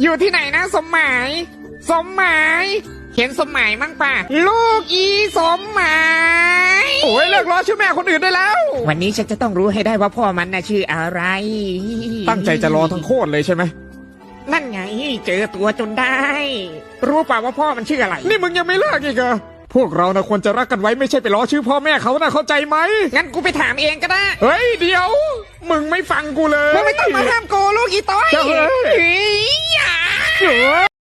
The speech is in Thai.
อยู่ที่ไหนนะสมหมาย สมหมาย เห็นสมหมายมั้งป่ะลูกอีสมหมายโอ้ยเลิกล้อชื่อแม่คนอื่นได้แล้ววันนี้ฉันจะต้องรู้ให้ได้ว่าพ่อมันน่ะชื่ออะไร ตั้งใจจะรอทั้งโคตรเลยใช่ไหม นั่นไงเจอตัวจนได้ รู้ป่าว่าพ่อมันชื่ออะไร นี่มึงยังไม่เลิกอีกเหรอพวกเรานะควรจะรักกันไว้ไม่ใช่ไปล้อชื่อพ่อแม่เขานะเข้าใจไหม งั้นกูไปถามเองก็ได้ เฮ้ยเดี๋ยวมึงไม่ฟังกูเลย มึงไม่ต้องมาห้ามกูลูกอีต้อย เจ้าเอ้ย เฮ้ยอย่า